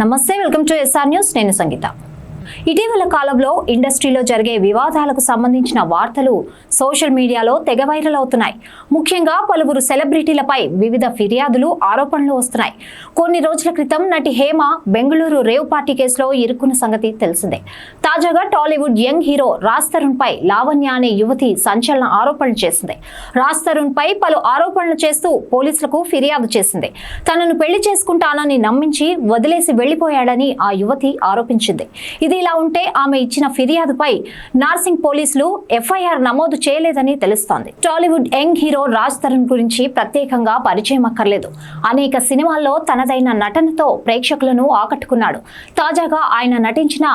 నమస్తే, welcome to SR news. నేను సంగీత. ఇటీవల కాలంలో ఇండస్ట్రీలో జరిగే వివాదాలకు సంబంధించిన వార్తలు సోషల్ మీడియాలో తెగ వైరల్ అవుతున్నాయి. ముఖ్యంగా పలువురు సెలబ్రిటీలపై వివిధ ఫిర్యాదులు, ఆరోపణలు వస్తున్నాయి. కొన్ని రోజుల క్రితం నటి హేమ బెంగళూరు రేవ్ పార్టీ కేసులో ఇరుక్కున్న సంగతి తెలిసిందే. తాజాగా టాలీవుడ్ యంగ్ హీరో రాజ్ తరుణ్ పై లావణ్య అనే యువతి సంచలన ఆరోపణలు చేసింది. రాజ్ తరుణ్ పై పలు ఆరోపణలు చేస్తూ పోలీసులకు ఫిర్యాదు చేసింది. తనను పెళ్లి చేసుకుంటానని నమ్మించి వదిలేసి వెళ్లిపోయాడని ఆ యువతి ఆరోపించింది. ఇది ఇలా ఉంటే ఆమె ఇచ్చిన ఫిర్యాదుపై నార్సింగ్ పోలీసులు ఎఫ్ఐఆర్ నమోదు చేయలేదని తెలుస్తోంది. టాలీవుడ్ యంగ్ హీరో రాజ్ తరుణ్ గురించి ప్రత్యేకంగా పరిచయం అక్కర్లేదు. అనేక సినిమాల్లో తనదైన నటనతో ప్రేక్షకులను ఆకట్టుకున్నాడు. తాజాగా ఆయన నటించిన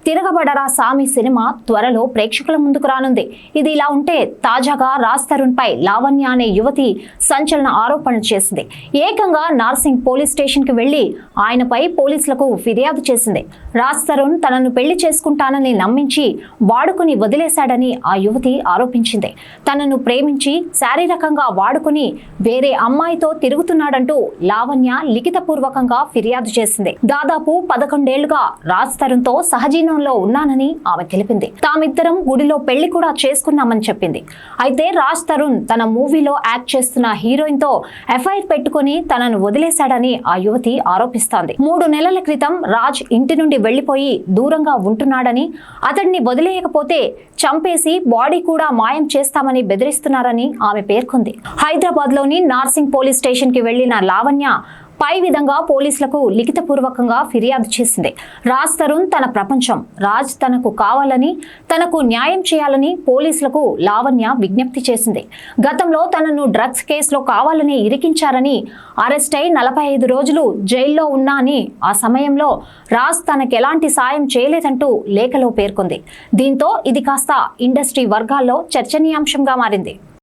తిరగబడరా సామి సినిమా త్వరలో ప్రేక్షకుల ముందుకు రానుంది. ఇది ఇలా ఉంటే తాజాగా రాజ్ తరుణ్ పై లావణ్య అనే యువతి సంచలన ఆరోపణలు చేసింది. ఏకంగా నార్సింగ్ పోలీస్ స్టేషన్ కి వెళ్లి ఆయనపై పోలీసులకు ఫిర్యాదు చేసింది. రాజ్ తరుణ్ తనను పెళ్లి చేసుకుంటానని నమ్మించి వాడుకుని వదిలేశాడని ఆ యువతి ఆరోపించింది. తనను ప్రేమించి శారీరకంగా వాడుకుని వేరే అమ్మాయితో తిరుగుతున్నాడంటూ లావణ్య లిఖితపూర్వకంగా ఫిర్యాదు చేసింది. దాదాపు 11 ఏళ్లుగా రాజ్ తరుణ్ తో సహజీవనంలో ఉన్నానని ఆమె తెలిపింది. తామిద్దరం గుడిలో పెళ్లి కూడా చేసుకున్నామని చెప్పింది. అయితే రాజ్ తరుణ్ తన మూవీలో యాక్ట్ చేస్తున్న హీరోయిన్ తో ఎఫ్ఐఆర్ పెట్టుకుని తనను వదిలేశాడని ఆ యువతి ఆరోపిస్తోంది. 3 నెలల క్రితం రాజ్ ఇంటి నుండి వెళ్లిపోయి దూరంగా ఉంటున్నాడని, అతడిని వదిలేయకపోతే చంపేసి బాడీ కూడా మాయం చేస్తామని బెదిరిస్తున్నారని ఆమె పేర్కొంది. హైదరాబాద్ లోని నార్సింగ్ పోలీస్ స్టేషన్ కి వెళ్లిన లావణ్య పై విధంగా పోలీసులకు లిఖితపూర్వకంగా ఫిర్యాదు చేసింది. రాజ్ తరుణ్ తన ప్రపంచం, రాజ్ తనకు కావాలని, తనకు న్యాయం చేయాలని పోలీసులకు లావణ్య విజ్ఞప్తి చేసింది. గతంలో తనను డ్రగ్స్ కేసులో కావాలని ఇరికించారని, అరెస్ట్ అయి 45 రోజులు జైల్లో ఉన్నా అని, ఆ సమయంలో రాజ్ తనకెలాంటి సాయం చేయలేదంటూ లేఖలో పేర్కొంది. దీంతో ఇది కాస్త ఇండస్ట్రీ వర్గాల్లో చర్చనీయాంశంగా మారింది.